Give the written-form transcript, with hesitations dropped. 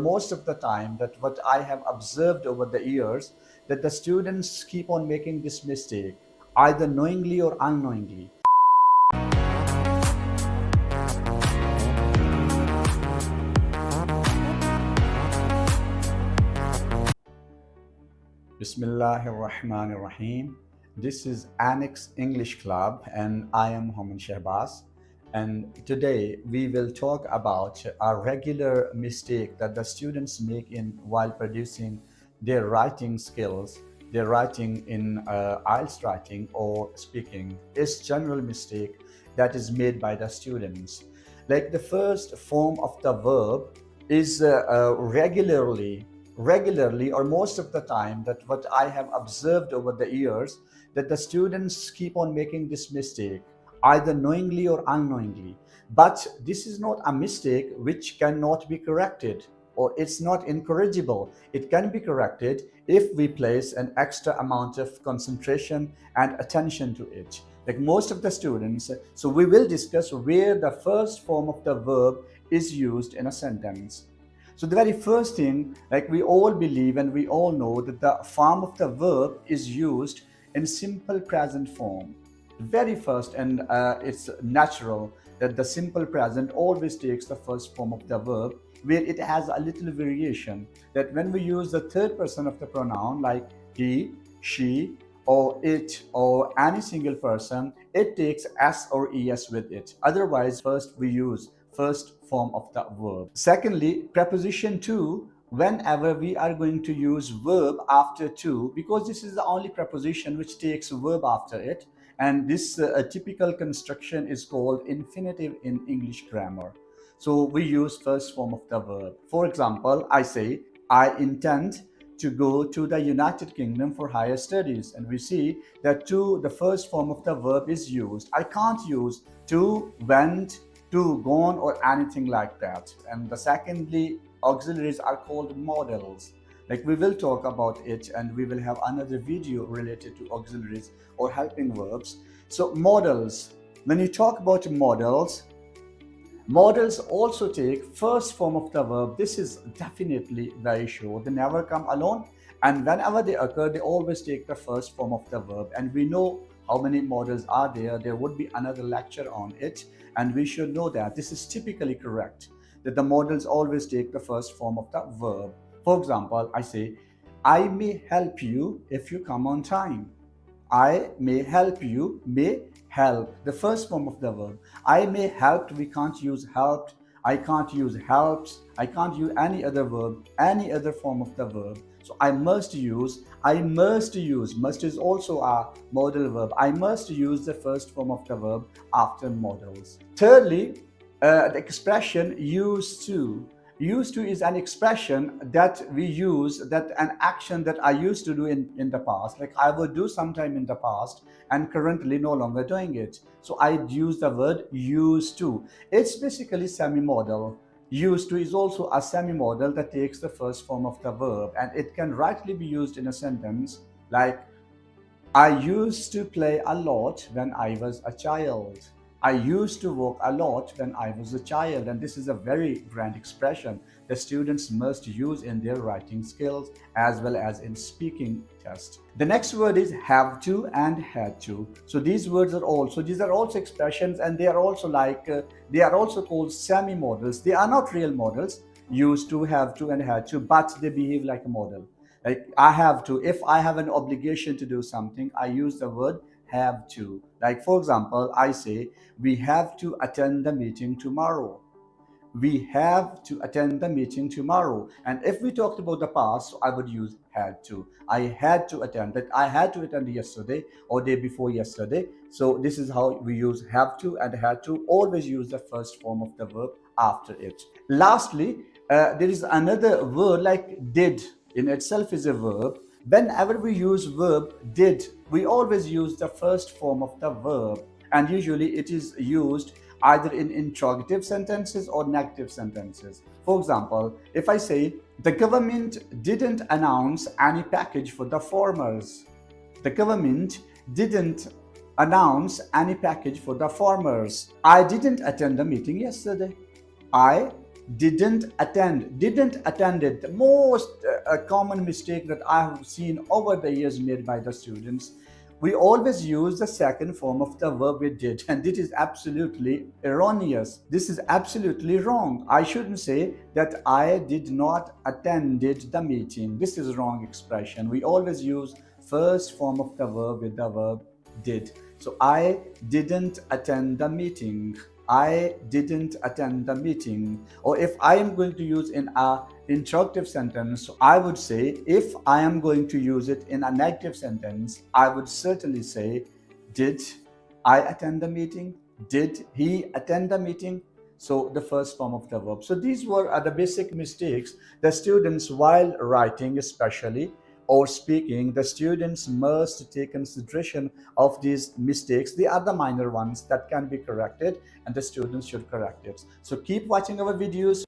Most of the time, that what I have observed over the years, that the students keep on making this mistake either knowingly or unknowingly. Bismillahir Rahmanir Rahim. This is Annex English Club and I am Mohammed Shehbaz. And today we will talk about a regular mistake that the students make in while producing their writing skills, their writing in IELTS writing or speaking. Is general mistake that is made by the students. Like the first form of the verb is regularly or most of the time, that what I have observed over the years, that the students keep on making this mistake either knowingly or unknowingly. But this is not a mistake which cannot be corrected, or it's not incorrigible. It can be corrected if we place an extra amount of concentration and attention to it. Like most of the students, so we will discuss where the first form of the verb is used in a sentence. So the very first thing, like we all believe and we all know, that the form of the verb is used in simple present form. Very first, and it's natural that the simple present always takes the first form of the verb, where it has a little variation, that when we use the third person of the pronoun like he, she, or it, or any single person, it takes s or es with it. Otherwise, first we use first form of the verb. Secondly, preposition to, whenever we are going to use verb after to, because this is the only preposition which takes verb after it, and this typical construction is called infinitive in English grammar. So we use first form of the verb. For example, I say, I intend to go to the United Kingdom for higher studies. And we see that to, the first form of the verb is used. I can't use to, went, to, gone, or anything like that. And the secondly, auxiliaries are called modals. Like we will talk about it, and we will have another video related to auxiliaries or helping verbs. So modals, when you talk about modals also take first form of the verb. This is definitely very sure. They never come alone, and whenever they occur, they always take the first form of the verb. And we know how many modals are there. There would be another lecture on it, and we should know that this is typically correct, that the modals always take the first form of the verb. For example, I say, I may help you if you come on time. I may help you, may help, the first form of the verb. I may help, we can't use helped, I can't use helps, I can't use any other verb, any other form of the verb. So I must use, must is also a modal verb. I must use the first form of the verb after modals. Thirdly, the expression used to. Used to is an expression that we use, that an action that I used to do in the past. Like I would do sometime in the past and currently no longer doing it. So I use the word used to. It's basically semi-modal. Used to is also a semi-modal that takes the first form of the verb, and it can rightly be used in a sentence like, I used to play a lot when I was a child. I used to walk a lot when I was a child, and this is a very grand expression that students must use in their writing skills as well as in speaking test. The next word is have to and had to. So these words are also, these are also expressions, and they are also like, they are also called semi-modals. They are not real modals, used to, have to, and had to, but they behave like a modal. Like I have to, if I have an obligation to do something, I use the word have to. Like for example, I say, we have to attend the meeting tomorrow. We have to attend the meeting tomorrow. And if we talked about the past, I would use had to. I had to attend that. I had to attend yesterday or day before yesterday. So this is how we use have to and had to. Always use the first form of the verb after it. Lastly, there is another word like did. In itself is a verb. Whenever we use verb did, we always use the first form of the verb, and usually it is used either in interrogative sentences or negative sentences. For example, if I say, the government didn't announce any package for the farmers. The government didn't announce any package for the farmers. I didn't attend the meeting yesterday. I Didn't attend. Didn't attended. The most common mistake that I have seen over the years made by the students. We always use the second form of the verb we did, and this is absolutely erroneous. This is absolutely wrong. I shouldn't say that I did not attended the meeting. This is wrong expression. We always use first form of the verb with the verb did. So I didn't attend the meeting. I didn't attend the meeting. Or if I am going to use in a interrogative sentence, I would say, if I am going to use it in a negative sentence, I would certainly say, did I attend the meeting? Did he attend the meeting? So the first form of the verb. So these were the basic mistakes the students, while writing especially or speaking, the students must take consideration of these mistakes. They are the minor ones that can be corrected, and the students should correct it. So keep watching our videos.